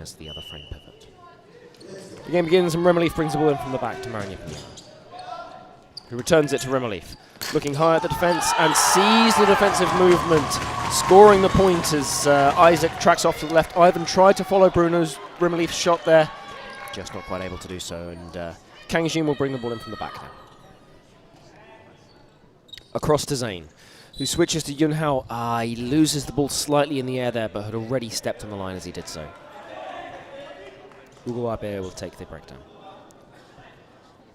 as the other frame pivot. The game begins and Remelief brings the ball in from the back to Pinheiro, who returns it to Remelief, looking high at the defence and sees the defensive movement, scoring the point as Isaac tracks off to the left. Ivan tried to follow Bruno's Remelief's shot there, just not quite able to do so, and Kang Jin will bring the ball in from the back now. Across to Zane, who switches to Yun Hao. He loses the ball slightly in the air there, but had already stepped on the line as he did so. Hugo Abe will take the breakdown.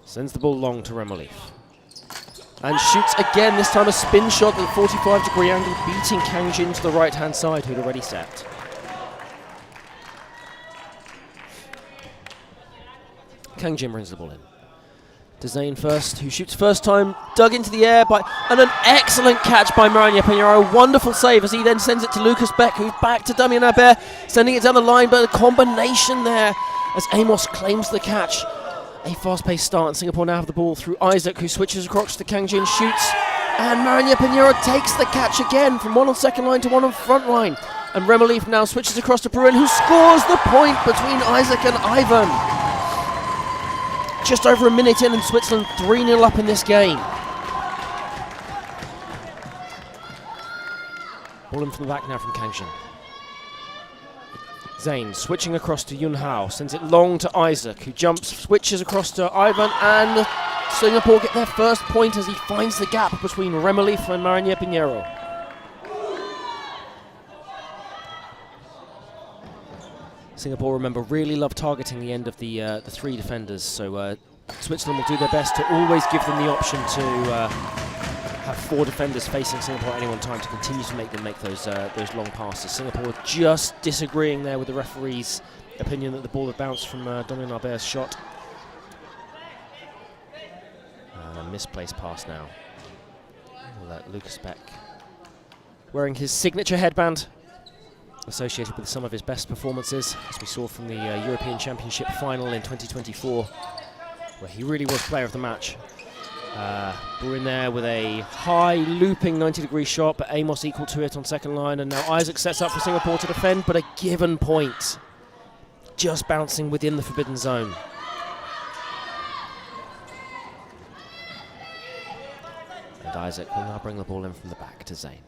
Sends the ball long to Remelief. And shoots again, this time a spin shot at a 45-degree angle, beating Kang Jin to the right-hand side, who'd already set. Kang Jin brings the ball in. To Zane first, who shoots first time, dug into the air and an excellent catch by Pinheiro. Wonderful save as he then sends it to Lucas Beck, who's back to Damien Albert, sending it down the line, but a combination there as Amos claims the catch. A fast-paced start, and Singapore now have the ball through Isaac, who switches across to Kang Jin, shoots, and Pinheiro takes the catch again from one on second line to one on front line. And Remelief now switches across to Bruin, who scores the point between Isaac and Ivan. Just over a minute in, and Switzerland 3-0 up in this game. Ball in from the back now from Kang Jin. Zane switching across to Yun Hao, sends it long to Isaac, who jumps, switches across to Ivan, and Singapore get their first point as he finds the gap between Remelief and Pinheiro. Singapore, remember, really love targeting the end of the three defenders, so Switzerland will do their best to always give them the option to have four defenders facing Singapore at any one time to continue to make them make those long passes. Singapore just disagreeing there with the referee's opinion that the ball had bounced from Damien Albert's shot. And a misplaced pass now. We'll let Lucas Beck, wearing his signature headband, associated with some of his best performances, as we saw from the European Championship final in 2024, where he really was player of the match. We're in there with a high looping 90-degree shot, but Amos equal to it on second line, and now Isaac sets up for Singapore to defend, but a given point, just bouncing within the forbidden zone. And Isaac will now bring the ball in from the back to Zane.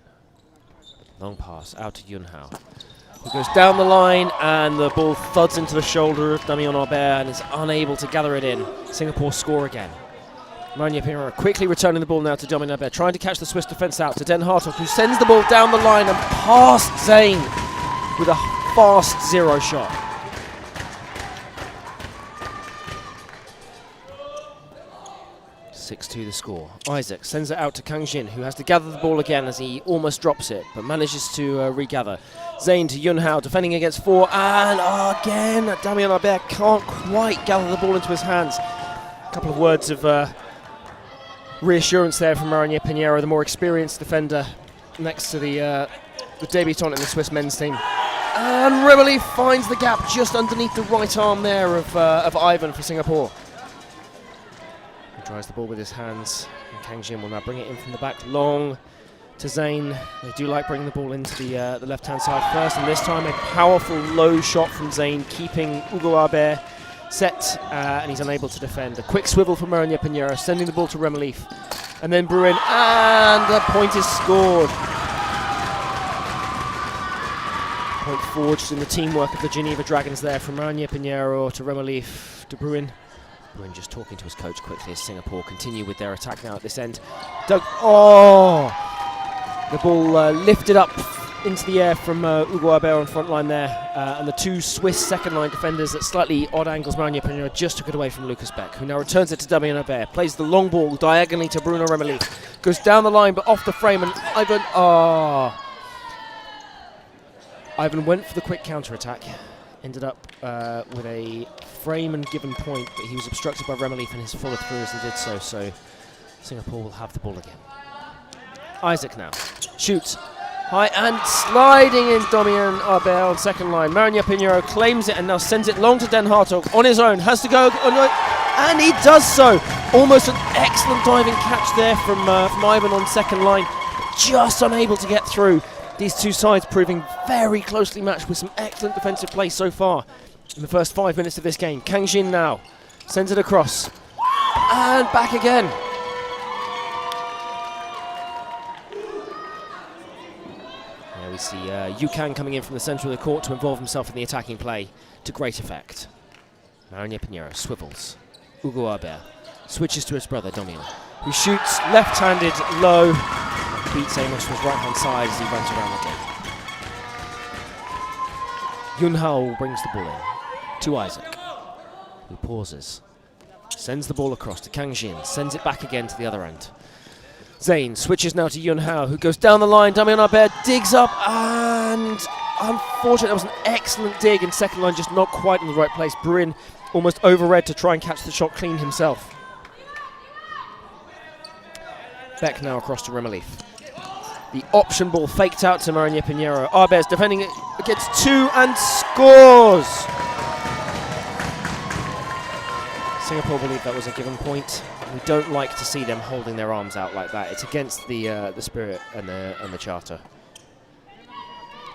Long pass out to Yun Hao, who goes down the line, and the ball thuds into the shoulder of Damien Albert and is unable to gather it in. Singapore score again. Pinheiro quickly returning the ball now to Damien Albert, trying to catch the Swiss defence out to Den Hartog, who sends the ball down the line and past Zane with a fast zero shot. (6-2) the score. Isaac sends it out to Kang Jin, who has to gather the ball again as he almost drops it, but manages to regather. Zane to Yun Hao, defending against four, and again Damien Albert can't quite gather the ball into his hands. A couple of words of reassurance there from Pinheiro, the more experienced defender next to the debutant in the Swiss men's team. And Remelief finds the gap just underneath the right arm there of Ivan for Singapore. He tries the ball with his hands, and Kang Jin will now bring it in from the back, long to Zane. They do like bringing the ball into the left-hand side first, and this time a powerful low shot from Zane, keeping Hugo Albert set, and he's unable to defend. A quick swivel from Pinheiro, sending the ball to Remelief, and then Bruin, and the point is scored. Point forged in the teamwork of the Geneva Dragons there, from Pinheiro to Remelief to Bruin. Bruin just talking to his coach quickly as Singapore continue with their attack now at this end. The ball lifted up into the air from Hugo Albert on front line there, and the two Swiss second line defenders at slightly odd angles. Pinheiro just took it away from Lucas Beck, who now returns it to Damien Albert, plays the long ball diagonally to Bruno Remelief, goes down the line but off the frame, and Ivan went for the quick counter-attack, ended up with a frame and given point, but he was obstructed by Remelief in his follow-through as he did so, so Singapore will have the ball again. Isaac now shoots high and sliding in Damien Albert on second line. Pinheiro claims it and now sends it long to Den Hartog on his own, has to go, and he does so. Almost an excellent diving catch there from Ivan on second line, just unable to get through. These two sides proving very closely matched with some excellent defensive play so far in the first 5 minutes of this game. Kang Jin now sends it across and back again. There we see Yu Kang coming in from the centre of the court to involve himself in the attacking play to great effect. Marinier Pinheiro swivels. Ugo Albert switches to his brother Domino, who shoots left-handed low, beats Amos to his right-hand side as he runs around the gate. Yun Hao brings the ball in to Isaac, who pauses, sends the ball across to Kang Jin, sends it back again to the other end. Zane switches now to Yun Hao, who goes down the line. Damien Albert digs up, and unfortunately, that was an excellent dig, and second line just not quite in the right place. Bruin almost overread to try and catch the shot clean himself. Beck now across to Remelief. The option ball faked out to Marinier Pinheiro. Arbez defending it, gets two and scores! Singapore believe that was a given point. We don't like to see them holding their arms out like that. It's against the spirit and the charter.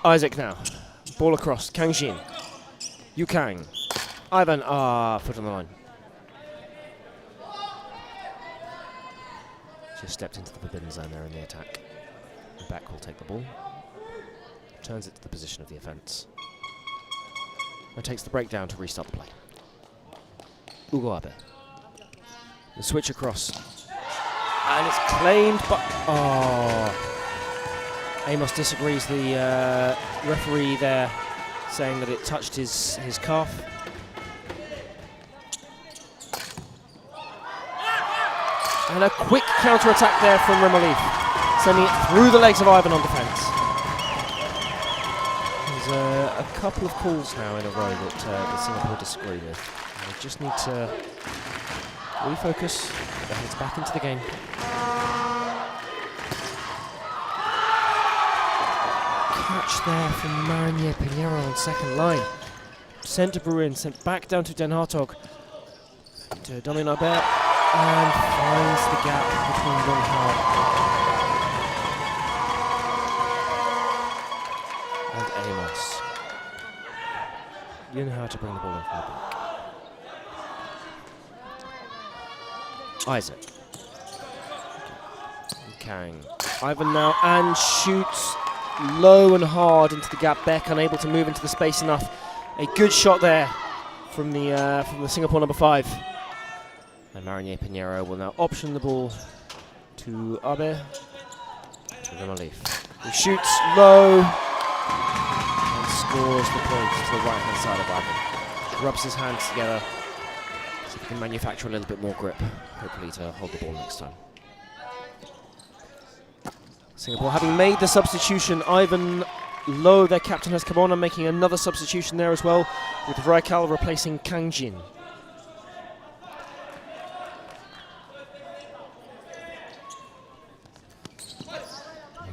Isaac now. Ball across. Kang Jin. Yu Kang. Ivan. Foot on the line. Just stepped into the forbidden zone there in the attack. The back will take the ball. Turns it to the position of the offence. And takes the breakdown to restart the play. Ugo Abe. The switch across. And it's claimed, but Amos disagrees. The referee there saying that it touched his calf. And a quick counter-attack there from Remelief, sending it through the legs of Ivan on defence. There's a couple of calls now in a row that Singapore disagree with. They just need to refocus, their heads back into the game. Catch there from Marinier Pinheiro on second line. Sent to Bruin, sent back down to Den Hartog. To Damien Albert, and finds the gap between Yun Hao and Amos. Yun Hao to bring the ball in from the back. Isaac. Kang. Ivan now, and shoots low and hard into the gap. Beck unable to move into the space enough. A good shot there from the Singapore number 5. And Marinier Pinheiro will now option the ball to Abe, to Remelief, who shoots low and scores the point to the right-hand side of Ivan. Rubs his hands together so he can manufacture a little bit more grip, hopefully to hold the ball next time. Singapore having made the substitution, Ivan Low, their captain, has come on and making another substitution there as well, with Raikal replacing Kang Jin.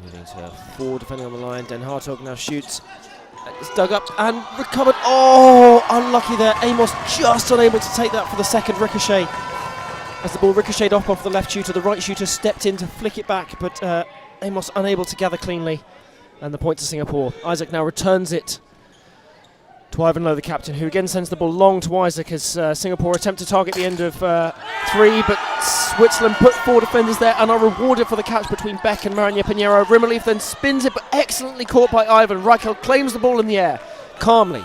Moving to 4 defending on the line. Den Hartog now shoots. It's dug up and recovered. Oh, unlucky there. Amos just unable to take that for the second ricochet. As the ball ricocheted off the left shooter, the right shooter stepped in to flick it back, but Amos unable to gather cleanly. And the point to Singapore. Isaac now returns it to Ivan Lowe, the captain, who again sends the ball long to Isaac as Singapore attempt to target the end of 3, but Switzerland put 4 defenders there and are rewarded for the catch between Beck and Marinier Pinheiro. Remelief then spins it, but excellently caught by Ivan. Raquel claims the ball in the air, calmly.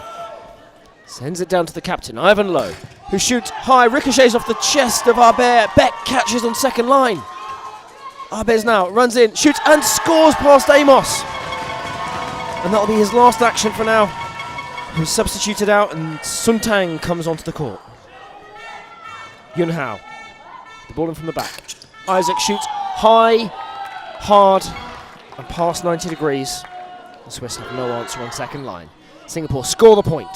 Sends it down to the captain, Ivan Lowe, who shoots high, ricochets off the chest of Arbet. Beck catches on second line. Arbez now runs in, shoots and scores past Amos. And that'll be his last action for now. Who's substituted out, and Sun Tang comes onto the court. Yun Hao, the ball in from the back. Isaac shoots high, hard, and past 90 degrees. The Swiss have no answer on second line. Singapore score the point.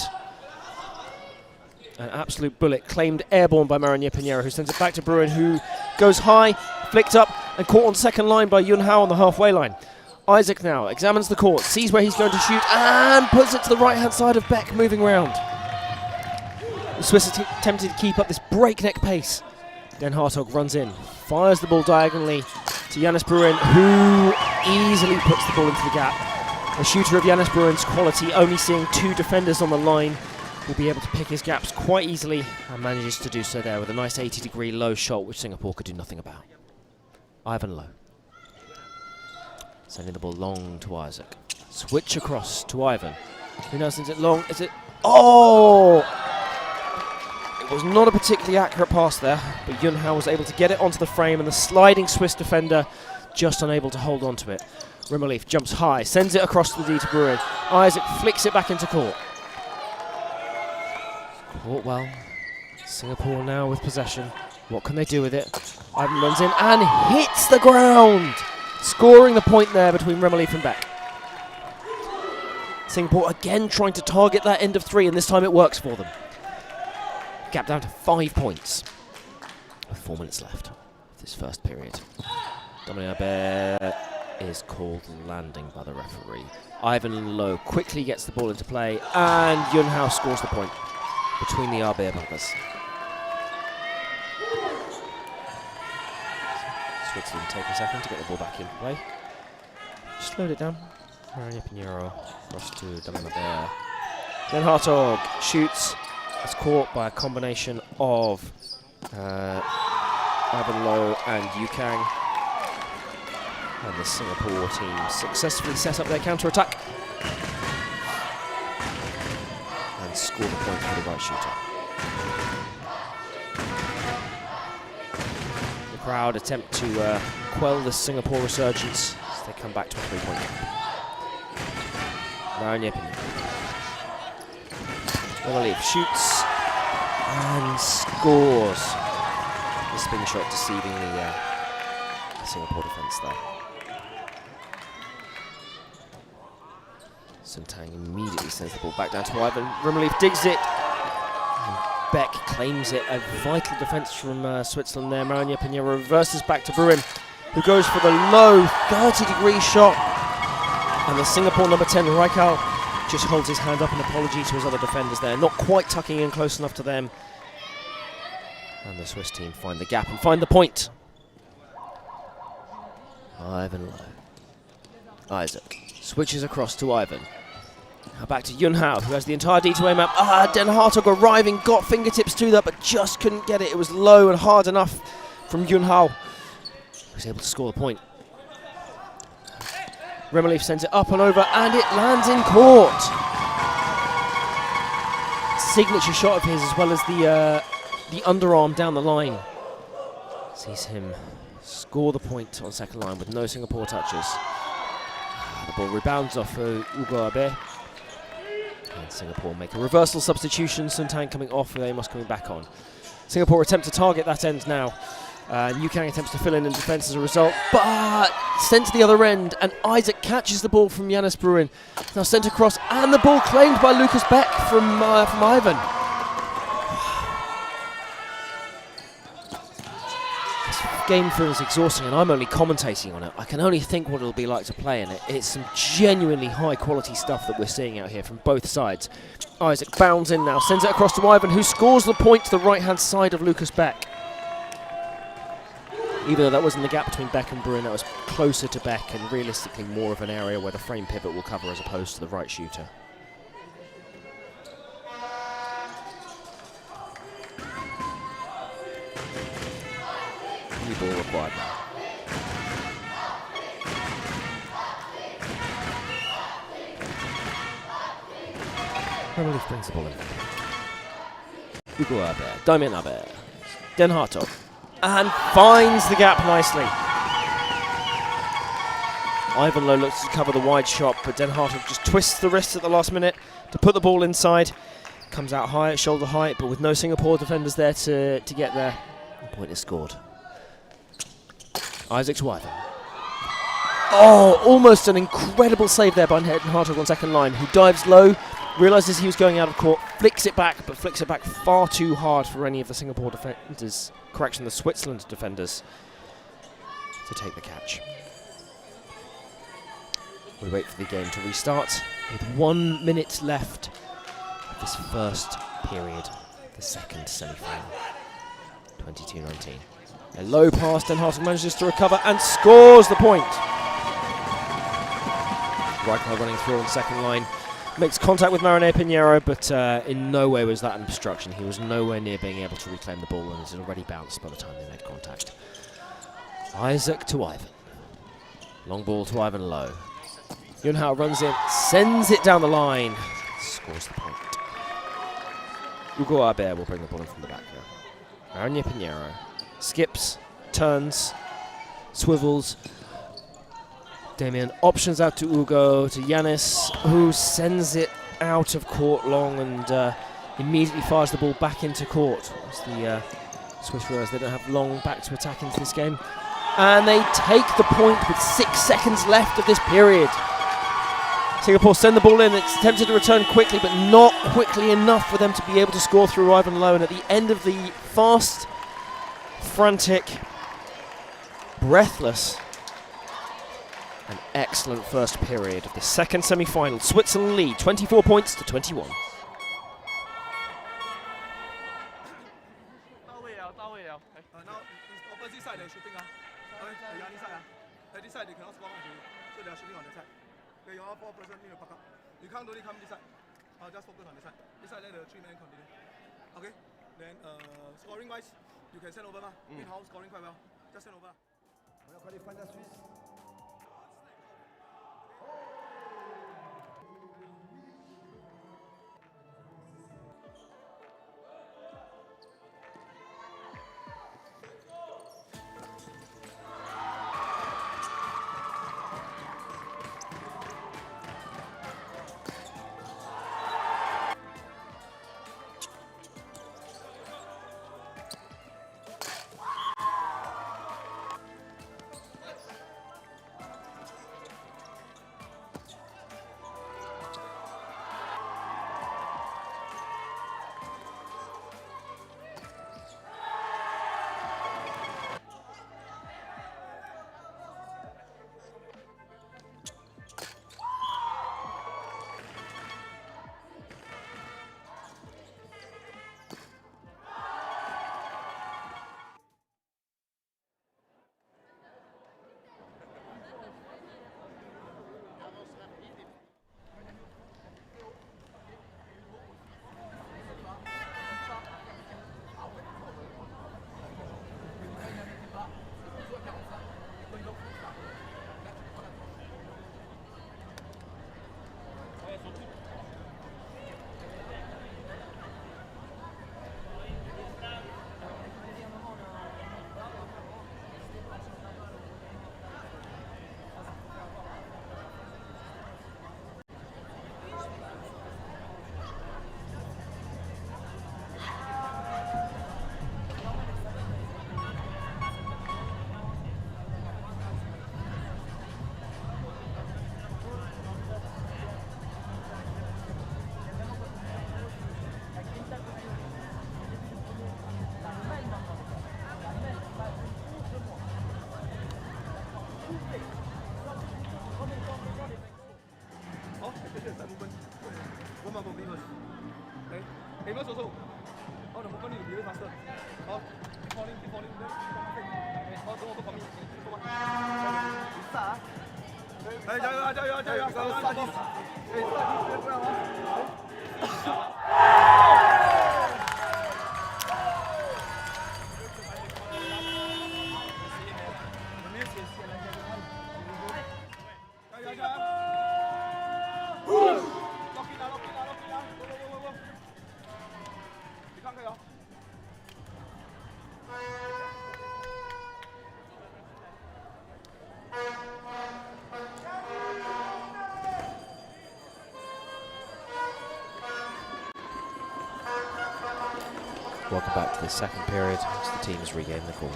An absolute bullet claimed airborne by Marinier Pinheiro, who sends it back to Bruin, who goes high, flicked up, and caught on second line by Yun Hao on the halfway line. Isaac now examines the court, sees where he's going to shoot, and puts it to the right-hand side of Beck, moving round. The Swiss are attempting to keep up this breakneck pace. Den Hartog runs in, fires the ball diagonally to Yannis Bruin, who easily puts the ball into the gap. A shooter of Jannis Bruin's quality, only seeing 2 defenders on the line, will be able to pick his gaps quite easily and manages to do so there with a nice 80-degree low shot, which Singapore could do nothing about. Ivan Low. Sending the ball long to Isaac. Switch across to Ivan. Who now sends it long? Is it? Oh! It was not a particularly accurate pass there, but Yun Hao was able to get it onto the frame, and the sliding Swiss defender just unable to hold on to it. Rimini jumps high, sends it across to the D to Bruin. Isaac flicks it back into court. Caught well. Singapore now with possession. What can they do with it? Ivan runs in and hits the ground, scoring the point there between Rimini and Beck. Singapore again trying to target that end of 3, and this time it works for them. Gap down to 5 points with 4 minutes left of this first period. Dominic Abe is called landing by the referee. Ivan Low quickly gets the ball into play, and Yun Hao scores the point between the Abe brothers. Switzerland take a second to get the ball back into play. Slowed it down. Maria Pinheiro across to Dominic Abe. Then Hartog shoots. It's caught by a combination of Ivan Low and Yu Kang. And the Singapore team successfully set up their counter-attack and score the point for the right shooter. The crowd attempt to quell the Singapore resurgence as they come back to a 3-point game. Now Nyepin. Rimini shoots and scores. The spin shot deceiving the Singapore defence there. Suntang immediately sends the ball back down to Ivan. Rimini digs it. And Beck claims it. A vital defence from Switzerland there. Maranja Pinheiro reverses back to Bruin, who goes for the low 30-degree shot. And the Singapore number 10, Raikal, just holds his hand up in apology to his other defenders there. Not quite tucking in close enough to them. And the Swiss team find the gap and find the point. Ivan Low. Isaac switches across to Ivan. Now back to Yun Hao, who has the entire D2A map. Den Hartog arriving, got fingertips to that, but just couldn't get it. It was low and hard enough from Yun Hao. He was able to score the point. Rimini sends it up and over, and it lands in court. Signature shot of his, as well as the underarm down the line. Sees him score the point on second line with no Singapore touches. The ball rebounds off Ugo Abe. And Singapore make a reversal substitution. Suntang coming off with Amos coming back on. Singapore attempt to target that end now. Yu Kang attempts to fill in defence as a result, but sent to the other end, and Isaac catches the ball from Jannis Bruin. Now sent across, and the ball claimed by Lucas Beck from Ivan. This game feels exhausting, and I'm only commentating on it. I can only think what it'll be like to play in it. It's some genuinely high-quality stuff that we're seeing out here from both sides. Isaac bounds in now, sends it across to Ivan, who scores the point to the right-hand side of Lucas Beck. Even though that wasn't the gap between Beck and Bruin, that was closer to Beck and realistically more of an area where the frame pivot will cover as opposed to the right shooter. New ball required now. Rimini brings the ball in. Ugo Abe, Damien Abe, Den Hartog. And finds the gap nicely. Ivan Low looks to cover the wide shot, but Den Hartog just twists the wrist at the last minute to put the ball inside. Comes out high at shoulder height, but with no Singapore defenders there to get there. The point is scored. Isaac to Ivan. Oh, almost an incredible save there by Den Hartog on second line, who dives low, realises he was going out of court, flicks it back, but flicks it back far too hard for any of the Singapore defenders. Correction, the Switzerland defenders to take the catch. We wait for the game to restart with 1 minute left of this first period, the second semi-final, 22-19. A low pass, Den Hartog manages to recover and scores the point. Striker running through on second line. Makes contact with Marinho Pinheiro, but in no way was that an obstruction. He was nowhere near being able to reclaim the ball, and it had already bounced by the time they made contact. Isaac to Ivan. Long ball to Ivan Lowe. Yunhao runs in, sends it down the line, scores the point. Hugo Albert will bring the ball in from the back now. Marinho Pinheiro skips, turns, swivels. Damien options out to Hugo, to Yanis, who sends it out of court long and immediately fires the ball back into court. As the Swiss realize they don't have long back to attack into this game. And they take the point with 6 seconds left of this period. Singapore send the ball in. It's attempted to return quickly, but not quickly enough for them to be able to score through Ivan Lowe. And at the end of the fast, frantic, breathless, an excellent first period of the second semi-final. Switzerland lead 24 points to 21. Now it's opposite side they're shooting. The Yanni side. This side they cannot score actually, so they're shooting on the side. Okay, you all 4 person need to pack up. You can't really come this side. Just focus on this side. This side let the 3 men continue. Okay. Then scoring wise, you can send over ma. In-house scoring quite well. Just send over. On va qualifier la Suisse. Amos also. Oh, the movement is really faster. Oh, keep falling. Don't overcommit. Start. Hey, 加油！Welcome back to the second period as the teams regain the ball.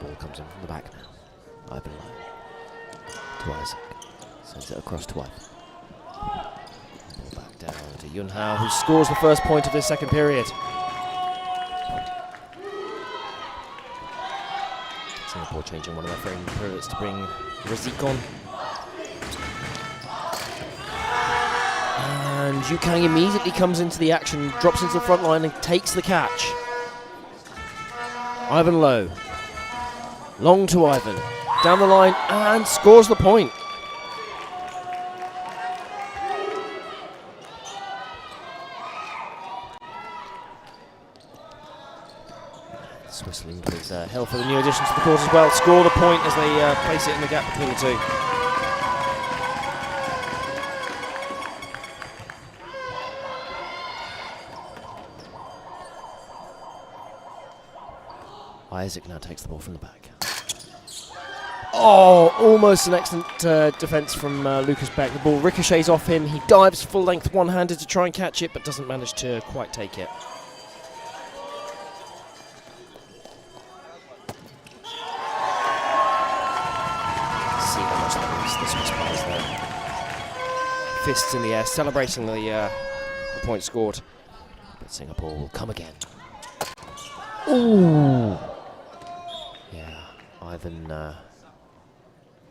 Ball comes in from the back now. Ivan Lowe to Isaac. Sends it across to Ivan. Down to Yunhao, who scores the first point of this second period. Singapore Singapore changing one of their frame pivots to bring Razik on. And Yukang immediately comes into the action, drops into the front line and takes the catch. Ivan low. Long to Ivan. Down the line and scores the point. Swiss League is hell for the new addition to the court as well. Score the point as they place it in the gap between the two. Isaac now takes the ball from the back. Oh, almost an excellent defence from Lucas Beck. The ball ricochets off him. He dives full length one-handed to try and catch it, but doesn't manage to quite take it. See how much that is. The Swiss players there. Fists in the air, celebrating the point scored. But Singapore will come again. Ooh! Yeah, Ivan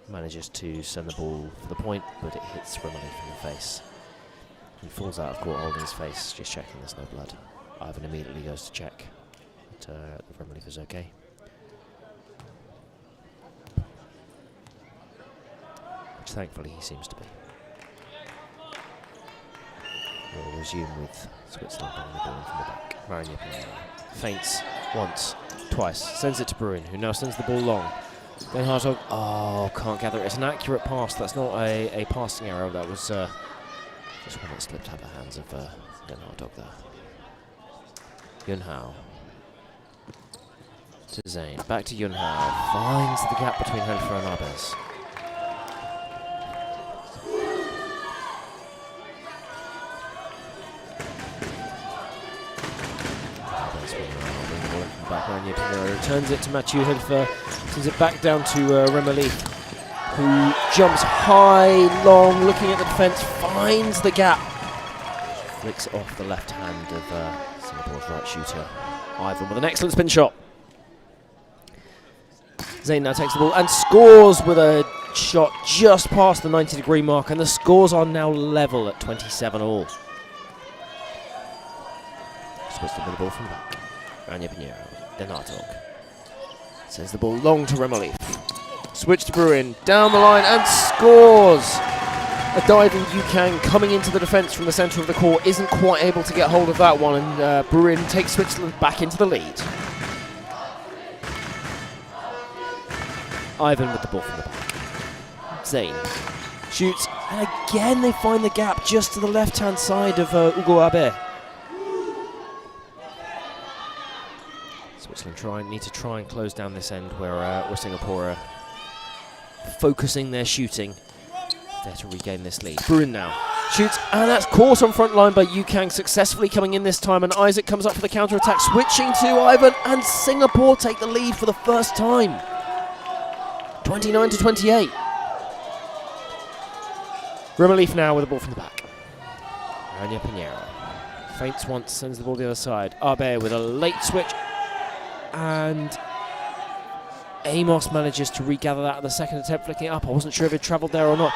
manages to send the ball for the point, but it hits Rimini in the face. He falls out of court holding his face, just checking there's no blood. Ivan immediately goes to check that the Rimini is okay. Which thankfully he seems to be. We'll resume with Switzerland bringing the ball from the back. Marion feints once, twice, sends it to Bruin, who now sends the ball long. Then Hartog, oh, can't gather it. It's an accurate pass. That's not a passing error. That was just one that slipped out of the hands of Den Hartog there. Yunhao to Zane. Back to Yunhao. Finds the gap between Helfer and Abes. Returns it to Mathieu Hilfer, sends it back down to Remeli, who jumps high, long, looking at the defence, finds the gap, flicks it off the left hand of Singapore's right shooter, Ivan, with an excellent spin shot. Zayn now takes the ball and scores with a shot just past the 90-degree mark, and the scores are now level at 27 all. Switzerland with the ball from the back. Anya Pinheiro. Den Hartog sends the ball long to Remeli. Switch to Bruin, down the line and scores! A diving Yukang coming into the defence from the centre of the court, isn't quite able to get hold of that one, and Bruin takes Switzerland back into the lead. Ivan with the ball from the back. Zane shoots, and again they find the gap just to the left-hand side of Ugo Abe. Switzerland need to try and close down this end where Singapore are focusing their shooting there to regain this lead. Bruin now shoots, and that's caught on front line by Yukang, successfully coming in this time, and Isaac comes up for the counter-attack, switching to Ivan, and Singapore take the lead for the first time. 29 to 28. Rimaleaf now with the ball from the back. Anya Pinheiro feints once, sends the ball to the other side. Abe with a late switch, and Amos manages to regather that at the second attempt, flicking it up. I wasn't sure if it travelled there or not,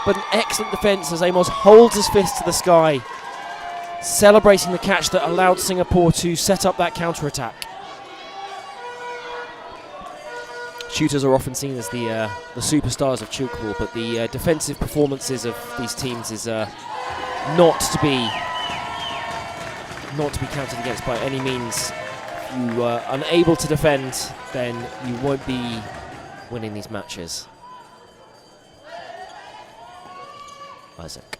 but an excellent defence as Amos holds his fist to the sky, celebrating the catch that allowed Singapore to set up that counter-attack. Shooters are often seen as the superstars of Tchoukball, but the defensive performances of these teams is not to be counted against by any means. If you are unable to defend, then you won't be winning these matches. Isaac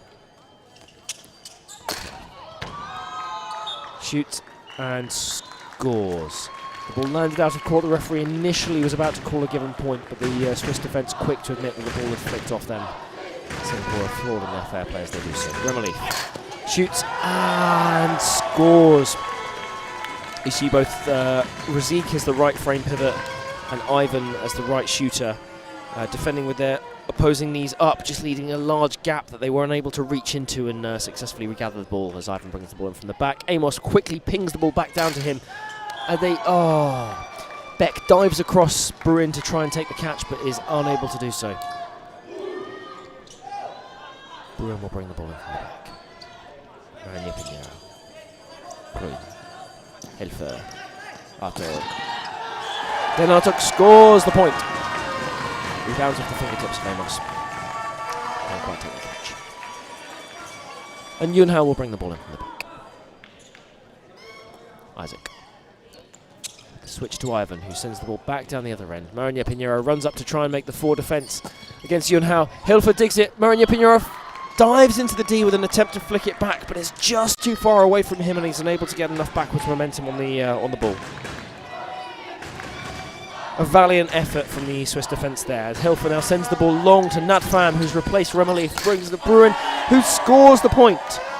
shoots and scores. The ball landed out of court. The referee initially was about to call a given point, but the Swiss defence quick to admit that the ball had flicked off them. Singapore are flawed in their fair play as they do so. Remeli shoots and scores. You see both Razik as the right frame pivot and Ivan as the right shooter, defending with their opposing knees up, just leaving a large gap that they were unable to reach into, and successfully regather the ball as Ivan brings the ball in from the back. Amos quickly pings the ball back down to him. And they, Beck dives across Bruin to try and take the catch, but is unable to do so. Bruin will bring the ball in from the back. Maranhão Pinheiro. Bruin. Helfer. Artuk. Then Artuk scores the point. Rebounds off the fingertips of Amos. Can't quite take the catch. And Yunhao will bring the ball in from the back. Isaac. Switch to Ivan, who sends the ball back down the other end. Maranhão Pinheiro runs up to try and make the forward defence against Yunhao. Hilfer digs it. Maranhão Pinheiro dives into the D with an attempt to flick it back, but it's just too far away from him, and he's unable to get enough backwards momentum on the ball. A valiant effort from the Swiss defence there, as Hilfer now sends the ball long to Nat Pham, who's replaced Remeli, brings the Bruin, who scores the point.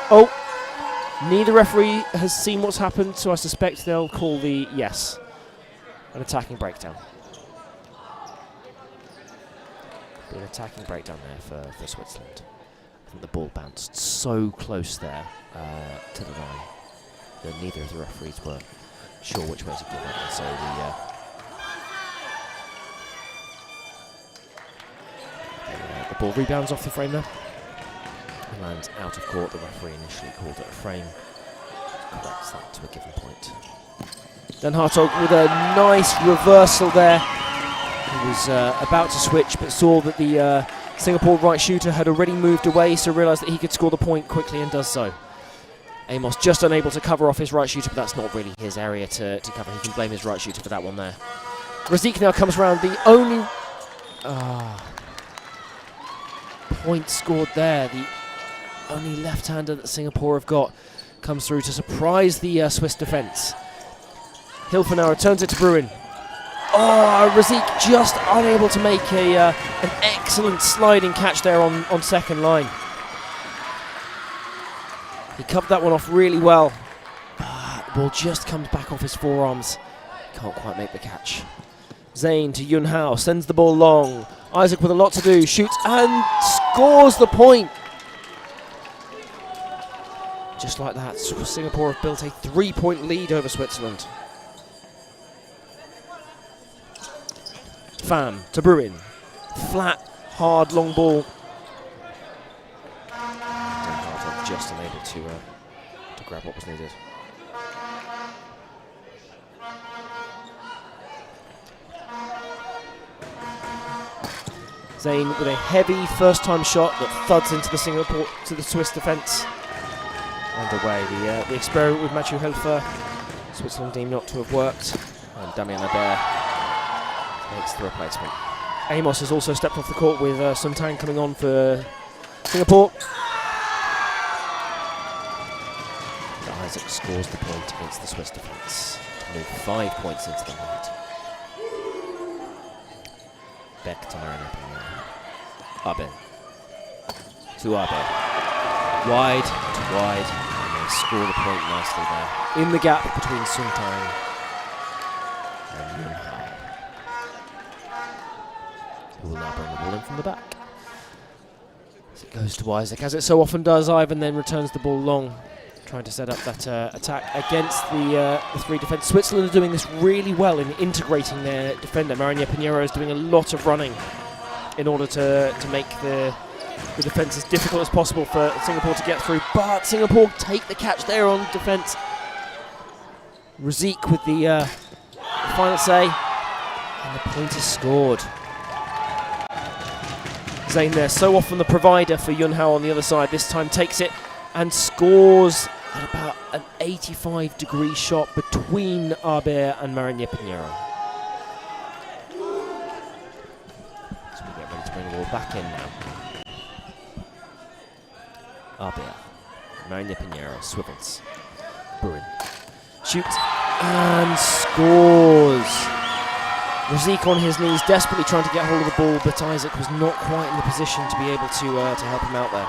Oh, neither referee has seen what's happened, so I suspect they'll call the yes. An attacking breakdown. An attacking breakdown there for Switzerland. I think the ball bounced so close there to the line that neither of the referees were sure which way to give it. And so the ball rebounds off the frame there and lands out of court. The referee initially called it a frame. Corrects that to a given point. Then Hartog with a nice reversal there. He was about to switch, but saw that the Singapore right shooter had already moved away, so realised that he could score the point quickly and does so. Amos just unable to cover off his right shooter, but that's not really his area to cover. He can blame his right shooter for that one there. Razik now comes around. The only point scored there, the only left-hander that Singapore have got, comes through to surprise the Swiss defence. Hilfer now returns it to Bruin. Oh, Razik just unable to make an excellent sliding catch there on second line. He covered that one off really well. The ball just comes back off his forearms. Can't quite make the catch. Zayn to Yunhao, sends the ball long. Isaac with a lot to do, shoots and scores the point. Just like that, Singapore have built a 3-point lead over Switzerland. Pham to Bruin. Flat, hard, long ball. Just unable to grab what was needed. Zayn with a heavy first-time shot that thuds into the Swiss defence. Underway, the experiment with Mathieu Helfer, Switzerland deemed not to have worked, and Damien Albert makes the replacement. Amos has also stepped off the court with Sun Tang coming on for Singapore. Isaac scores the point against the Swiss defence to move 5 points into the lead. Beck to Maranhão Pinheiro. Abe to Abe. Wide to wide, and they score the point nicely there. In the gap between Sun Tang and Yunhao, who will now bring the ball in from the back. As it goes to Isaac, as it so often does, Ivan then returns the ball long, trying to set up that attack against the three defence. Switzerland are doing this really well in integrating their defender. Maranhão Pinheiro is doing a lot of running in order to make the defence as difficult as possible for Singapore to get through. But Singapore take the catch there on defence. Razik with the final say, and the point is scored. Zayn there, so often the provider for Yunhao on the other side, this time takes it and scores at about an 85-degree shot between Aber and Maranhão Pinheiro. So we get ready to bring the ball back in now. Aber, Maranhão Pinheiro swivels. Bruin shoots and scores. Razik on his knees, desperately trying to get hold of the ball, but Isaac was not quite in the position to be able to help him out there.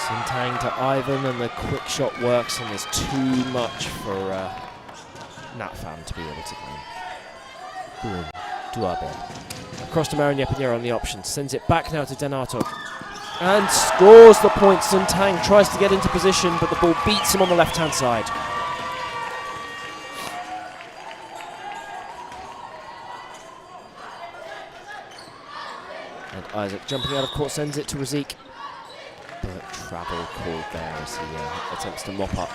Sintang to Ivan, and the quick shot works, and there's too much for Nat Pham to be able to claim. Bruin to Abe. Across to Maranhão Pinheiro on the option, sends it back now to Denato. And scores the point. Sun Tang tries to get into position, but the ball beats him on the left-hand side. And Isaac jumping out of court sends it to Razik. But travel called there as he attempts to mop up.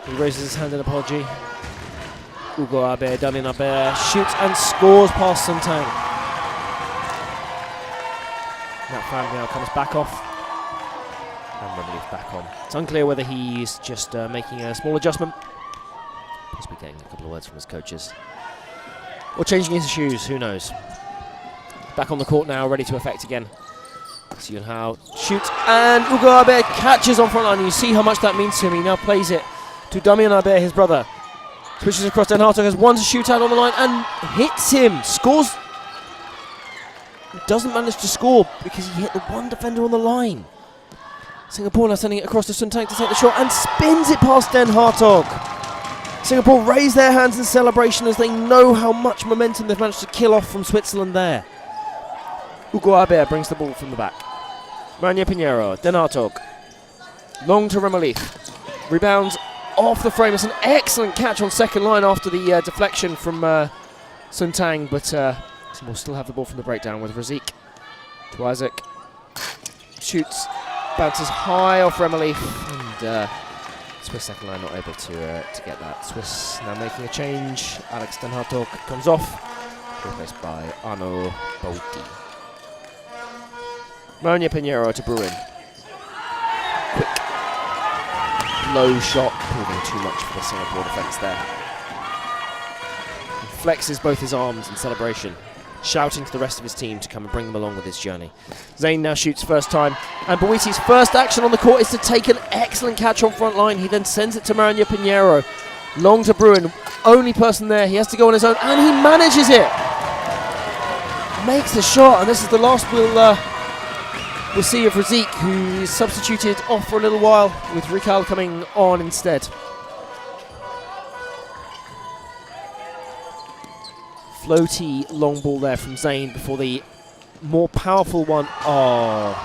He raises his hand in apology. Ugo Abe, Damien Abe shoots and scores past Sun Tang. That fan now comes back off. And Relief back on. It's unclear whether he's just making a small adjustment. Possibly getting a couple of words from his coaches. Or changing his shoes, who knows. Back on the court now, ready to effect again. Yun Hao shoots, and Ugo Abe catches on front line. You see how much that means to him. He now plays it to Damien Abe, his brother. Switches across, Den Hartog has one to shoot out on the line and hits him. Scores. Doesn't manage to score because he hit the one defender on the line. Singapore now sending it across to Sun Tang to take the shot and spins it past Den Hartog. Singapore raise their hands in celebration as they know how much momentum they've managed to kill off from Switzerland there. Ugo Abe brings the ball from the back. Manya Pinheiro, Den Hartog. Long to Remalith. Rebounds off the frame. It's an excellent catch on second line after the deflection from Sun Tang, but we'll still have the ball from the breakdown with Razik. To Isaac. Shoots. Bounces high off Remalith. And Swiss second line not able to get that. Swiss now making a change. Alex Den Hartog comes off. Replaced by Arno Bauti. Manya Pinheiro to Bruin. Quick, low shot, proving too much for the Singapore defence there. He flexes both his arms in celebration, shouting to the rest of his team to come and bring them along with his journey. Zayn now shoots first time, and Bawiti's first action on the court is to take an excellent catch on front line. He then sends it to Manya Pinheiro. Long to Bruin, only person there. He has to go on his own, and he manages it. Makes the shot, and this is the last we'll see of Razik, who is substituted off for a little while, with Rikal coming on instead. Floaty long ball there from Zayn before the more powerful one. Oh,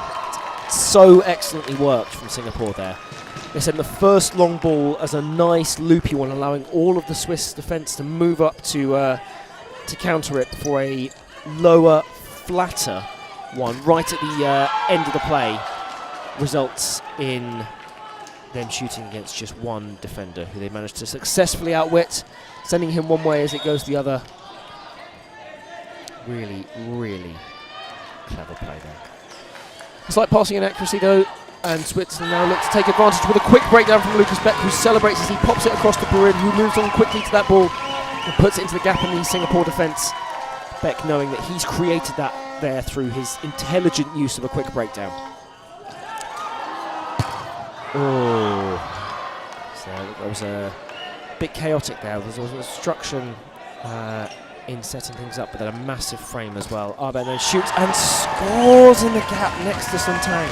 so excellently worked from Singapore there. They sent the first long ball as a nice loopy one, allowing all of the Swiss defence to move up to counter it before a lower, flatter one right at the end of the play results in them shooting against just one defender, who they managed to successfully outwit, sending him one way as it goes the other. Really, really clever play there. A slight passing inaccuracy though, and Switzerland now look to take advantage with a quick breakdown from Lucas Beck, who celebrates as he pops it across to Burin, who moves on quickly to that ball and puts it into the gap in the Singapore defence. Beck knowing that he's created that there through his intelligent use of a quick breakdown. Oh, so that was a bit chaotic there. There was an obstruction in setting things up, but then a massive frame as well. Abe then shoots and scores in the gap next to Sun Tang,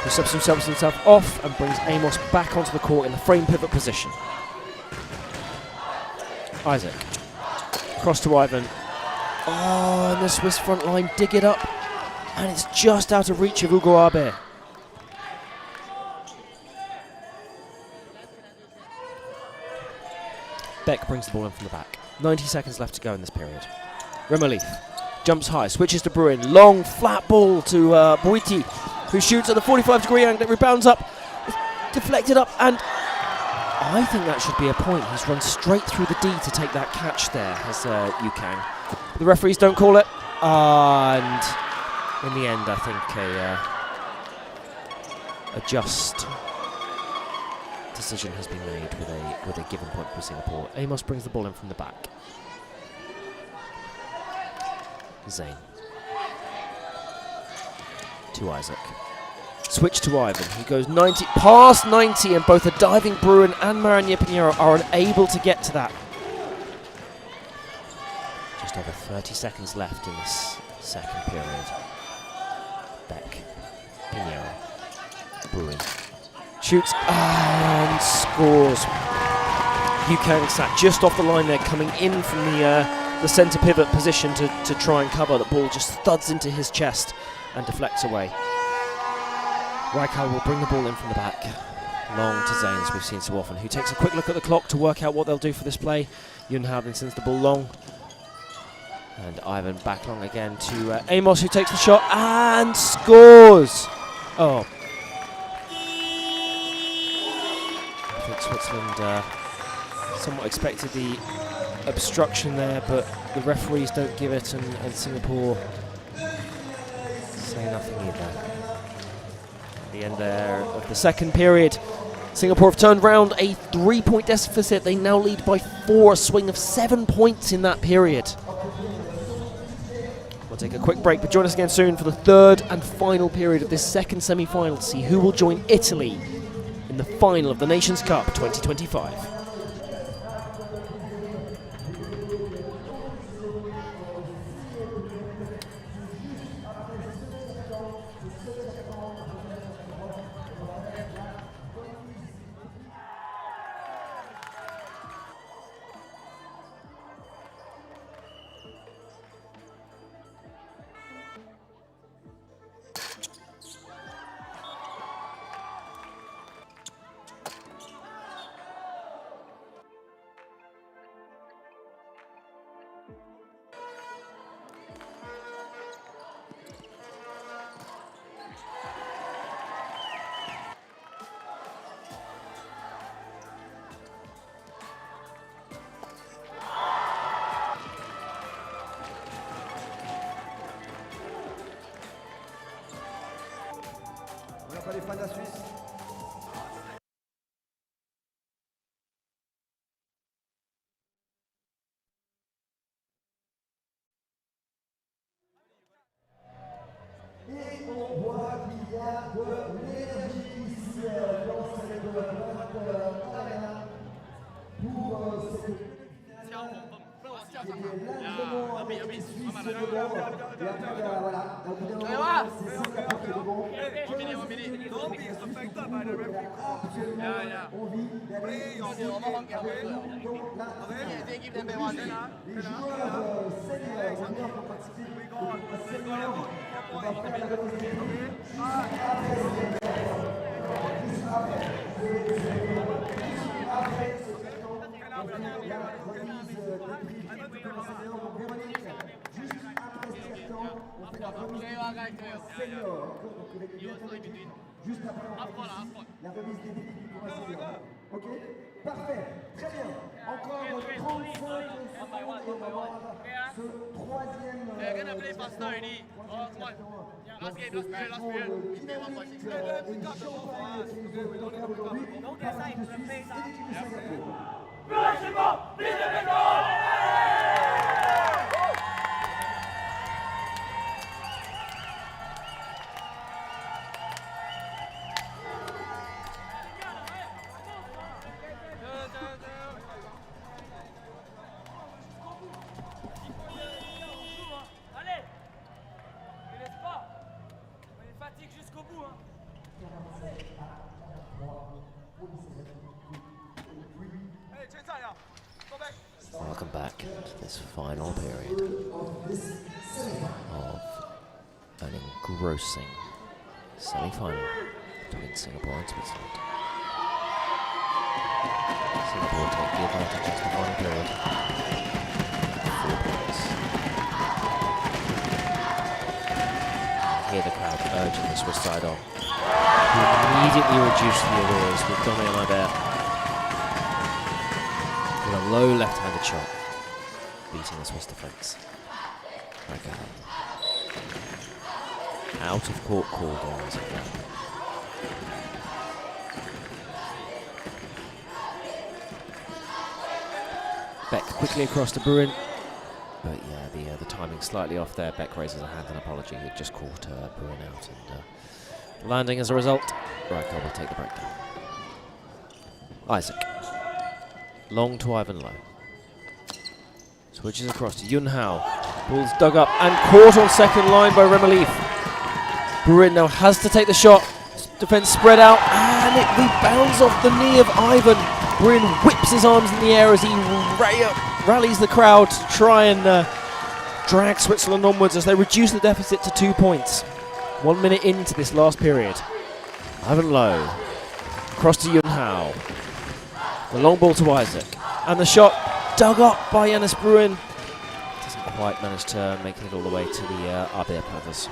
who subs himself off and brings Amos back onto the court in the frame pivot position. Isaac. Cross to Ivan. Oh, and the Swiss front line dig it up, and it's just out of reach of Ugo Abe. Beck brings the ball in from the back. 90 seconds left to go in this period. Remalith jumps high, switches to Bruin. Long, flat ball to Bawiti, who shoots at the 45-degree angle. It rebounds up, it's deflected up, and I think that should be a point. He's run straight through the D to take that catch there, has Yukang. The referees don't call it, and in the end, I think a just decision has been made with a given point for Singapore. Amos brings the ball in from the back. Zayn to Isaac. Switch to Ivan. He goes 90 past 90, and both a diving Bruin and Maranya Pinheiro are unable to get to that. Just over 30 seconds left in this second period. Beck, Pinheiro, Bruin. Shoots and scores. Yukang sat just off the line there, coming in from the the centre pivot position to try and cover. The ball just thuds into his chest and deflects away. Raikal will bring the ball in from the back. Long to Zane, as we've seen so often, who takes a quick look at the clock to work out what they'll do for this play. Yunhao then sends the ball long. And Ivan back long again to Amos, who takes the shot and scores! Oh. I think Switzerland somewhat expected the obstruction there, but the referees don't give it, and Singapore say nothing either. At the end there of the second period, Singapore have turned round a 3-point deficit. They now lead by 4, a swing of 7 points in that period. We'll take a quick break, but join us again soon for the third and final period of this second semi-final to see who will join Italy in the final of the Nations Cup 2025. Pas les fans de la Suisse. Et on voit qu'il y a de l'énergie ici dans cette arena pour cette qui était largement avec les Suisses devant. Et après, voilà, au bout d'un moment, c'est ça qui a porté le bon. Don't be affected by the referee. Absolument envie d'aller ici avec nous. Donc là, les joueurs seniors, les joueurs qui ont participé au tournoi senior, on va faire la remise des prix. Juste après, ce carton, on fait la remise des prix du tournoi senior. Donc Véronique, juste après ce carton, on fait la remise des prix senior. Donc avec les biens juste après, on fait la remise des prix du tournoi senior. Ok? Parfait. Très bien. Encore 35 secondes et on va voir ce troisième Welcome back to this final period of an engrossing semi-final between Singapore and Switzerland. Singapore take the advantage of the final period. 4 points. Hear the crowd urging the Swiss side on, who immediately reduced the arrears with Dominic Libert with a low left-handed shot, beating the Swiss defence. Out of court call there as well. Beck quickly across to Bruin, but yeah, the timing slightly off there. Beck raises a hand in apology. He just caught Bruin out and landing as a result. Raikal will take the breakdown. Isaac. Long to Ivan Lowe. Switches across to Yunhao. Ball's dug up and caught on second line by Remelief. Bruin now has to take the shot. Defence spread out and it rebounds off the knee of Ivan. Bruin whips his arms in the air as he rallies the crowd to try and drag Switzerland onwards as they reduce the deficit to 2 points. 1 minute into this last period. Ivan Lowe, across to Yun Hao. The long ball to Isaac. And the shot dug up by Yannis Bruin. Doesn't quite manage to make it all the way to the Arbea Brothers.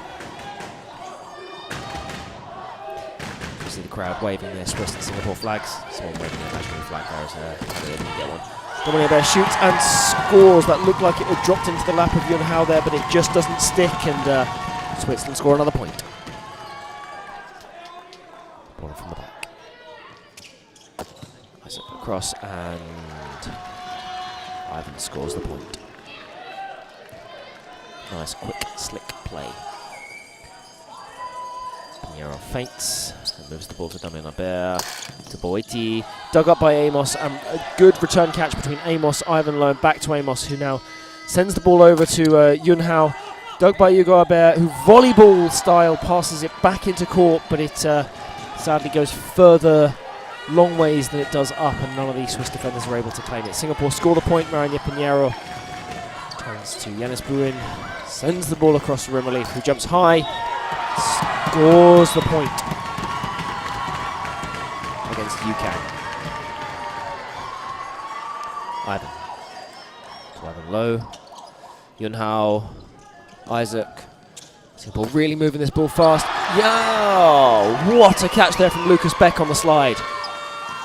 You see the crowd waving their Swiss and Singapore flags. Someone waving an imaginary flag there as they didn't get one. Dominic Bear shoots and scores. That looked like it had dropped into the lap of Yun Hao there, but it just doesn't stick, and Switzerland score another point. Ball from the back. Isaac across, and Ivan scores the point. Nice, quick, slick play. Pinheiro feints and moves the ball to Damien Albert, to Boiti. Dug up by Amos, and a good return catch between Amos, Ivan Lowe, and back to Amos, who now sends the ball over to Yun Hao. Dug by Hugo Albert, who volleyball style passes it back into court, but it sadly goes further long ways than it does up, and none of these Swiss defenders are able to claim it. Singapore score the point. Maranya Pinheiro turns to Yannis Bruin, sends the ball across to Rimini, who jumps high, scores the point against UCAN. Ivan to Ivan Lowe, Yun Hao, Isaac. Singapore really moving this ball fast. Yeah, what a catch there from Lucas Beck on the slide.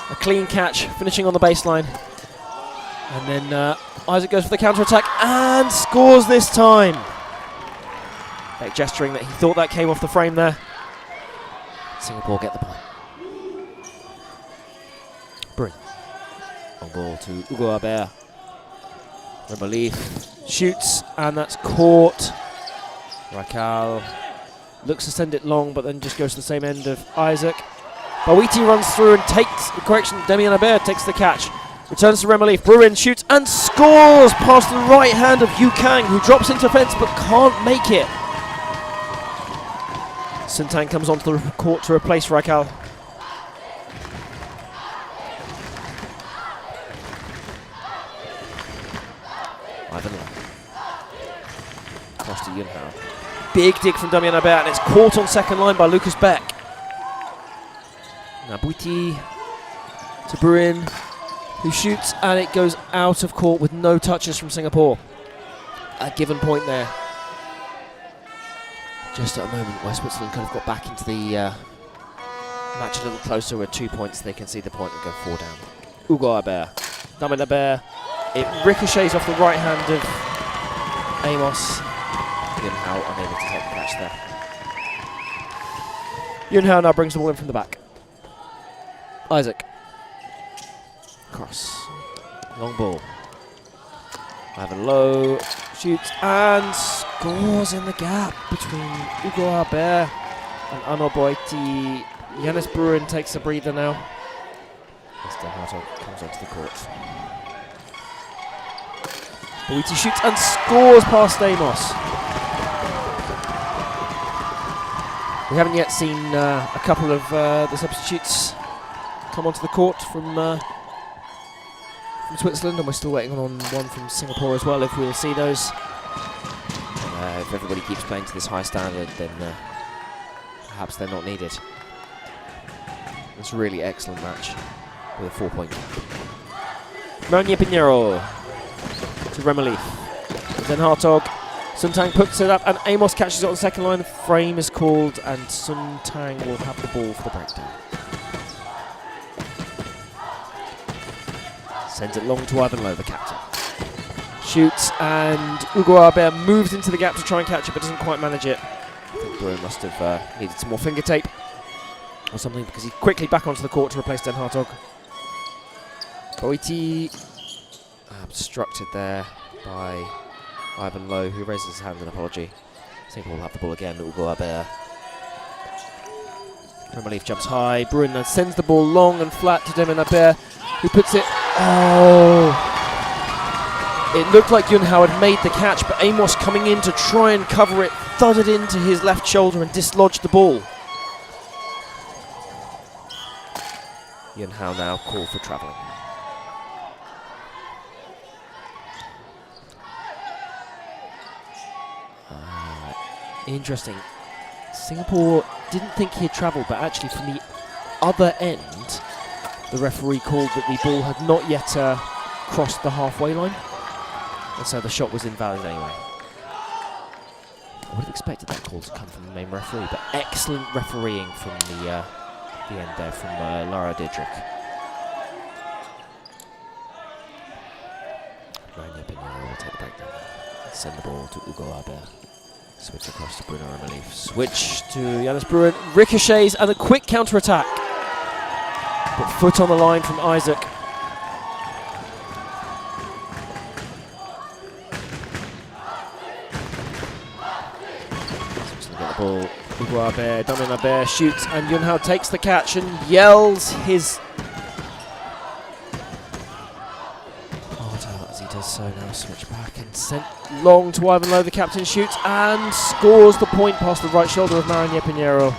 A clean catch, finishing on the baseline. And then Isaac goes for the counter-attack and scores this time. Beck gesturing that he thought that came off the frame there. Singapore get the point. Bruin. On ball to Hugo Albert. Rimini shoots, and that's caught. Raquel looks to send it long, but then just goes to the same end of Isaac. Boiti runs through and takes the correction. Damien Albert takes the catch. Returns to Rimini. Bruin shoots and scores past the right hand of Yu Kang, who drops into fence but can't make it. Sun Tang comes onto the court to replace Raquel. Ivan Lowe. Across to Yun Hao. Big dig from Damien Albert, and it's caught on second line by Lucas Beck. Now Boiti to Bruin, who shoots, and it goes out of court with no touches from Singapore. A given point there. Just at a moment where Switzerland could have got back into the match a little closer with 2 points. They can see the point and go 4 down. Hugo Albert. Damien Albert. It ricochets off the right hand of Amos. Yun Hao unable to take the catch there. Yun Hao now brings the ball in from the back. Isaac. Cross. Long ball. Ivan Lowe shoots and scores in the gap between Hugo Albert and Arnaud Boiti. Yannis Bruin takes a breather now. Mr. Hartog comes onto the court. Boiti shoots and scores past Amos. We haven't yet seen a couple of the substitutes come onto the court from Switzerland, and we're still waiting on one from Singapore as well, if we'll see those. If everybody keeps playing to this high standard, then perhaps they're not needed. It's a really excellent match with a 4-point game. Maranya Pinheiro to Rimini. Then Hartog. Sun Tang puts it up, and Amos catches it on the second line. The frame is called, and Sun Tang will have the ball for the breakdown. Sends it long to Ivan Lowe, the captain. Shoots, and Hugo Albert moves into the gap to try and catch it, but doesn't quite manage it. I think Bruin must have needed some more finger tape or something, because he's quickly back onto the court to replace Den Hartog. Boiti obstructed there by Ivan Lowe, who raises his hand in apology. Singapore will have the ball again. Hugo Albert. Rimini jumps high. Bruin then sends the ball long and flat to Damien Albert, who puts it. Oh! It looked like Yun Hao had made the catch, but Amos coming in to try and cover it, thudded into his left shoulder and dislodged the ball. Yun Hao now called for travelling. Interesting. Singapore didn't think he had travelled, but actually from the other end, the referee called that the ball had not yet crossed the halfway line, and so the shot was invalid anyway. I would have expected that call to come from the main referee, but excellent refereeing from the end there from Lara Didrik. Rania Pinheiro will take the break down and send the ball to Ugo Aber. Switch across to Bruno Remelief. Switch to Jannis Bruin. Ricochets and a quick counter-attack. But foot on the line from Isaac. Get the ball. Ugo Aber, Damien Aber shoots, and Yunhao takes the catch and yells his heart out as he does so. Now switch back and sent long to Ivan Lowe. The captain shoots and scores the point past the right shoulder of Marinier Pinheiro.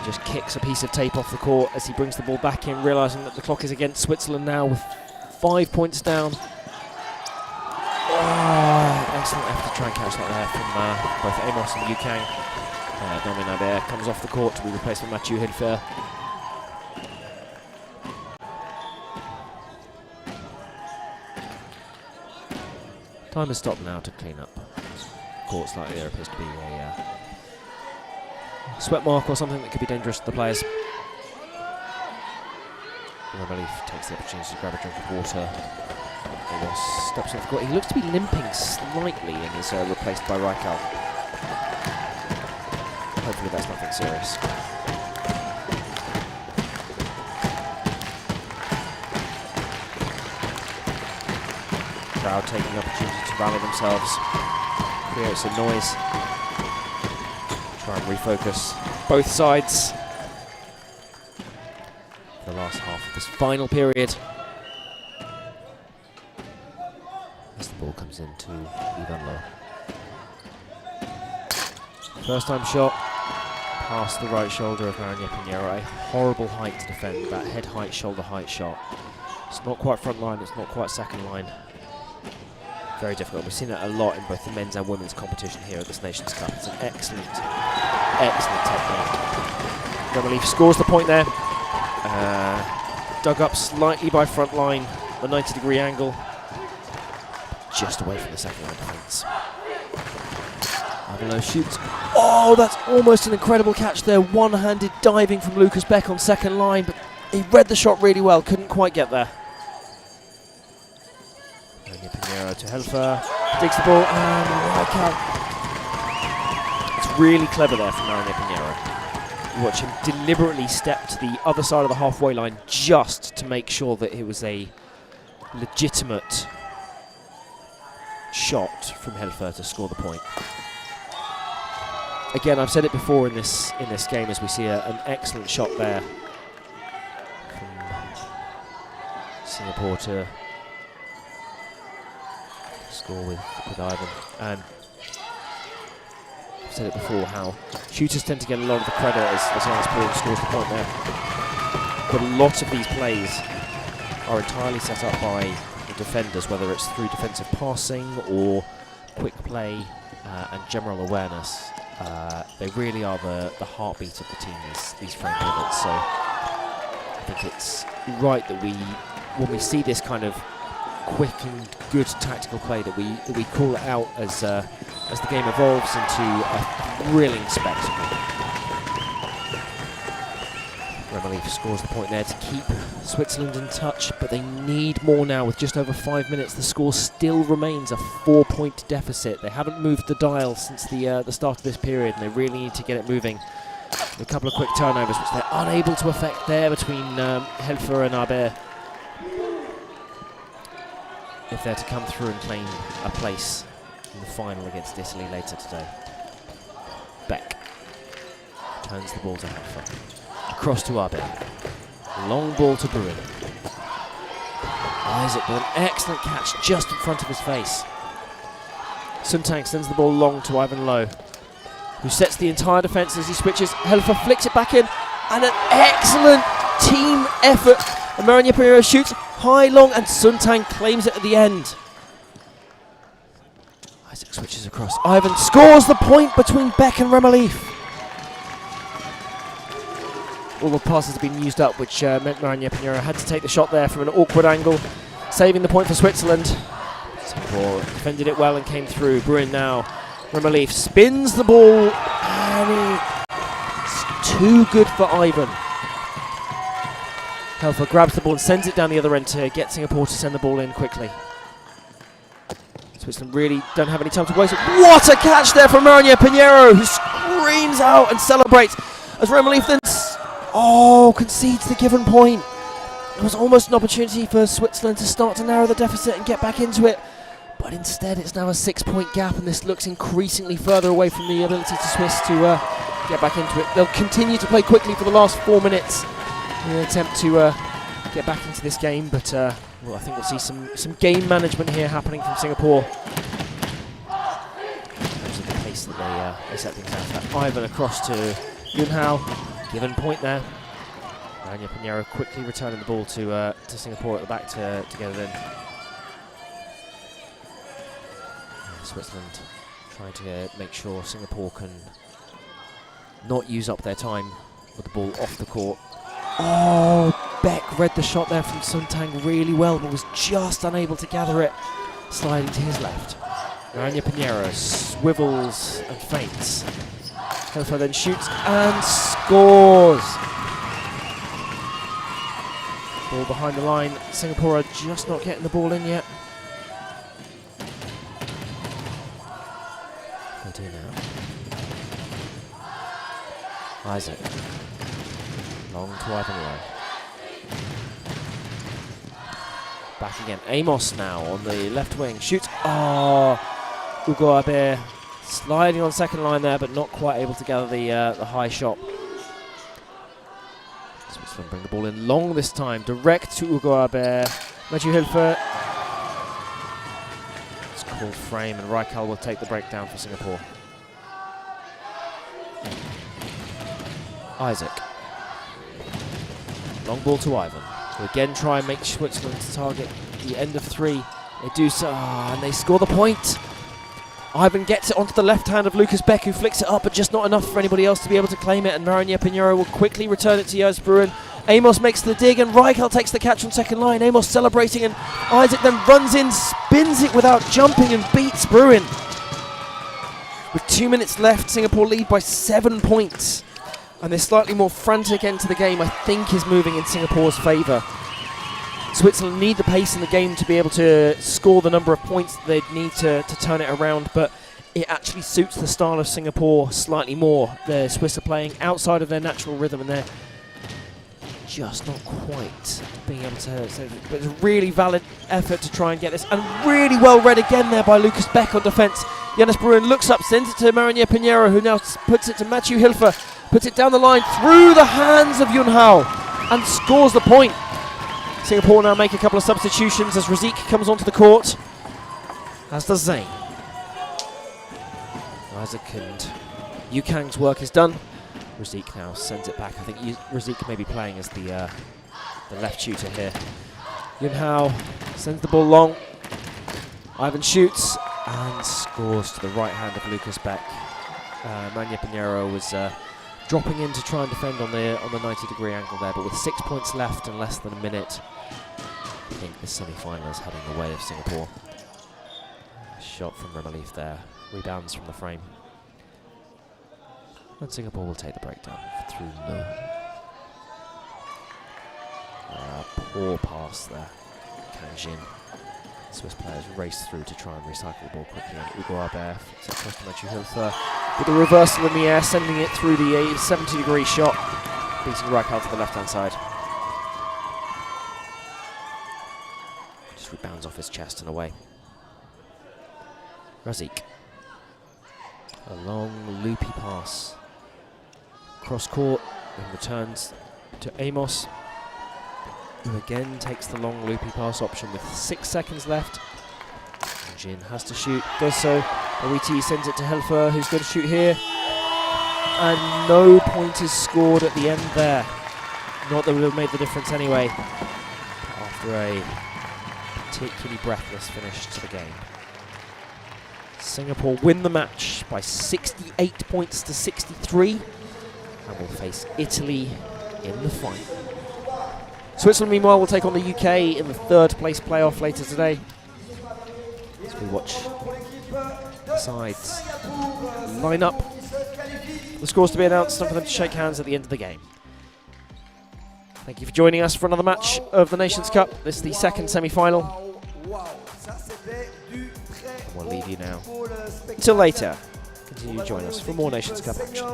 Just kicks a piece of tape off the court as he brings the ball back in, realising that the clock is against Switzerland now with 5 points down. Excellent effort to try and catch that there from both Amos and Yukang. Damien Aber comes off the court to be replaced by Mathieu Hilfer. Time has stopped now to clean up court slightly. There appears to be a sweat mark or something that could be dangerous to the players. Remelief takes the opportunity to grab a drink of water. Amos steps off the court. He looks to be limping slightly and is replaced by Raikal. Hopefully that's nothing serious. Crowd taking the opportunity to rally themselves, create some noise, try and refocus both sides for the last half of this final period. As the ball comes into Ivan Lowe. First time shot, past the right shoulder of Marinier Pinheiro. A horrible height to defend, that head height, shoulder height shot. It's not quite front line, it's not quite second line. Very difficult. We've seen that a lot in both the men's and women's competition here at this Nations Cup. It's an excellent, excellent technique. Remelief scores the point there. Dug up slightly by front line, the 90-degree angle. Just away from the second line defence. Ivan Lowe shoots. Oh, that's almost an incredible catch there. One-handed diving from Lucas Beck on second line, but he read the shot really well, couldn't quite get there. Pinheiro to Helfer, digs the ball and right out. It's really clever there from Marinier Pinheiro. You watch him deliberately step to the other side of the halfway line just to make sure that it was a legitimate shot from Helfer to score the point. Again, I've said it before in this game as we see an excellent shot there from Singapore to score with Ivan. And I've said it before how shooters tend to get a lot of the credit as Jannis Bruin scores the point there. But a lot of these plays are entirely set up by the defenders, whether it's through defensive passing or quick play and general awareness. They really are the heartbeat of the team, these frame pivots. So I think it's right that when we see this kind of quick and good tactical play, that we call it out as the game evolves into a thrilling spectacle. Remelief scores the point there to keep Switzerland in touch, but they need more now. With just over 5 minutes, the score still remains a 4-point deficit. They haven't moved the dial since the start of this period, and they really need to get it moving. A couple of quick turnovers, which they're unable to affect there between Helfer and Aber, if they're to come through and claim a place in the final against Italy later today. Beck turns the ball to Helfer. Across to Aber. Long ball to Bruin. Isaac with an excellent catch just in front of his face. Suntang sends the ball long to Ivan Lowe, who sets the entire defence as he switches. Helfer flicks it back in, and an excellent team effort. Marinier Pinheiro shoots high, long, and Suntang claims it at the end. Isaac switches across. Ivan scores the point between Beck and Remelief. All the passes have been used up, which meant Maranya Pinheiro had to take the shot there from an awkward angle, saving the point for Switzerland. Singapore defended it well and came through. Bruin now. Remelief spins the ball, and it's too good for Ivan. Helfer grabs the ball and sends it down the other end to get Singapore to send the ball in quickly. Switzerland really don't have any time to waste. What a catch there from Maranya Pinheiro, who screams out and celebrates as Remelief then concedes the given point. It was almost an opportunity for Switzerland to start to narrow the deficit and get back into it, but instead it's now a 6-point gap, and this looks increasingly further away from the ability to Swiss to get back into it. They'll continue to play quickly for the last 4 minutes in an attempt to get back into this game, but I think we'll see some game management here happening from Singapore. Because of the pace that they set things out. Ivan across to Yun Hao, given point there. Maranya Pinheiro quickly returning the ball to Singapore at the back to get it in. Switzerland trying to make sure Singapore can not use up their time with the ball off the court. Oh, Beck read the shot there from Sun Tang really well, but was just unable to gather it, sliding to his left. Maranya Pinheiro swivels and feints. Helfer then shoots and scores. Ball behind the line. Singapore are just not getting the ball in yet. They do now. Isaac. Long to Ivan Lowe. Back again. Amos now on the left wing. Shoots. Ugo Abe sliding on second line there, but not quite able to gather the high shot. Switzerland bring the ball in long this time. Direct to Ugo Abe. Mathieu Hilfer. It's called frame, and Raikal will take the breakdown for Singapore. Isaac. Long ball to Ivan, who again try and make Switzerland to target the end of 3. They do so, and they score the point. Ivan gets it onto the left hand of Lucas Beck, who flicks it up, but just not enough for anybody else to be able to claim it, and Maranya Pinheiro will quickly return it to Joost Bruin. Amos makes the dig, and Raikal takes the catch on second line. Amos celebrating, and Isaac then runs in, spins it without jumping, and beats Bruin. With 2 minutes left, Singapore lead by 7 points. And this slightly more frantic end to the game, I think, is moving in Singapore's favour. Switzerland need the pace in the game to be able to score the number of points that they'd need to turn it around, but it actually suits the style of Singapore slightly more. The Swiss are playing outside of their natural rhythm, and they're just not quite being able to. But it's a really valid effort to try and get this, and really well read again there by Lucas Beck on defence. Joost Bruin looks up, sends it to Maranya Pinheiro, who now puts it to Mathieu Hilfer. Puts it down the line through the hands of Yun Hao and scores the point. Singapore now make a couple of substitutions as Razik comes onto the court, as does Zain. Isaac and Yukang's work is done. Razik now sends it back. I think Razik may be playing as the left shooter here. Yun Hao sends the ball long. Ivan shoots and scores to the right hand of Lucas Beck. Maranya Pinheiro was dropping in to try and defend on the 90-degree angle there, but with 6 points left and less than a minute, I think the semi-final is heading the way of Singapore. Shot from Remelief there, rebounds from the frame. And Singapore will take the breakdown through No. Poor pass there, Kang Jin. Swiss players race through to try and recycle the ball quickly, and Ugo Abe flips it across to Mathieu Hilfer with a reversal in the air, sending it through the 70-degree shot, beating Raikal to the left-hand side. Just rebounds off his chest and away. Razik. A long, loopy pass. Cross court, and returns to Amos, who again takes the long loopy pass option with 6 seconds left. Jin has to shoot, does so. Awiti sends it to Helfer, who's going to shoot here. And no point is scored at the end there. Not that it would have made the difference anyway, after a particularly breathless finish to the game. Singapore win the match by 68 points to 63 and will face Italy in the final. Switzerland, meanwhile, will take on the UK in the third place playoff later today. As we watch the sides line up, the scores to be announced and for them to shake hands at the end of the game. Thank you for joining us for another match of the Nations Cup. This is the second semi-final. And we'll leave you now until later. Continue to join us for more Nations Cup action.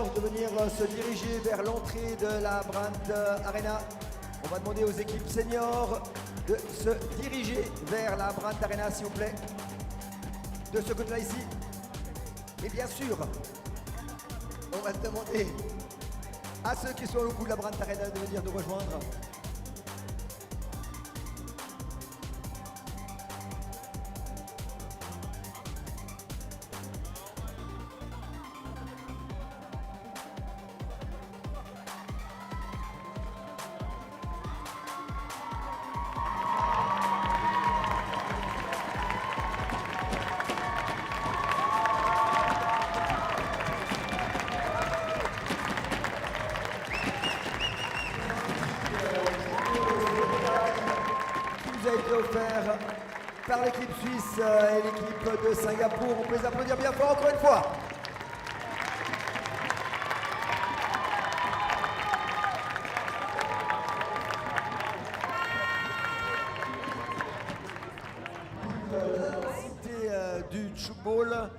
On va demander aux équipes seniors de se diriger vers la Brandt Arena, s'il vous plaît. De ce côté-là ici. Et bien sûr, on va demander à ceux qui sont au bout de la Brandt Arena de venir nous rejoindre. Offert par l'équipe suisse et l'équipe de Singapour. On peut les applaudir bien fort encore une fois. Du tchoukball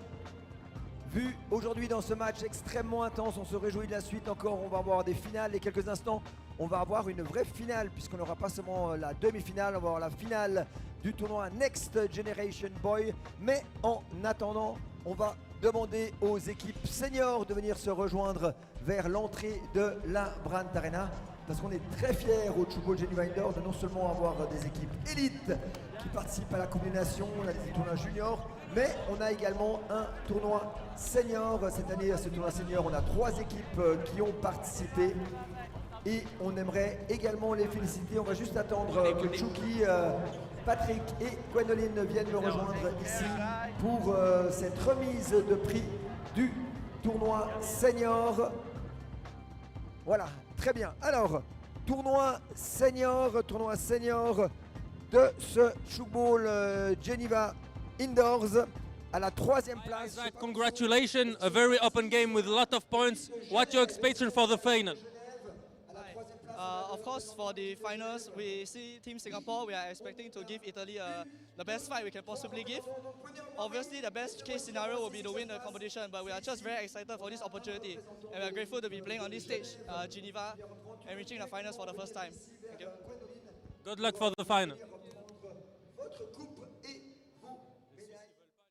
vu aujourd'hui dans ce match extrêmement intense. On se réjouit de la suite encore. On va avoir des finales et quelques instants. On va avoir une vraie finale puisqu'on n'aura pas seulement la demi-finale, on va avoir la finale du tournoi Next Generation Boy. Mais en attendant, on va demander aux équipes seniors de venir se rejoindre vers l'entrée de la Brandt Arena. Parce qu'on est très fiers au Tchoukball Geneva Indoor de non seulement avoir des équipes élites qui participent à la Coupe des Nations, on a des tournois juniors, mais on a également un tournoi senior. Cette année, à ce tournoi senior, on a 3 équipes qui ont participé. Et on aimerait également les féliciter. On va juste attendre que Tchouki, Patrick et Gwendoline viennent me rejoindre ici pour cette remise de prix du tournoi senior. Voilà, très bien. Alors, tournoi senior de ce Tchoukball Geneva Indoors à la 3e place. Congratulations, a very open game with a lot of points. What's your expectation for the final? Of course, for the finals, we see Team Singapore. We are expecting to give Italy the best fight we can possibly give. Obviously, the best case scenario will be to win the competition, but we are just very excited for this opportunity. And we are grateful to be playing on this stage, Geneva, and reaching the finals for the first time. Thank you. Good luck for the final.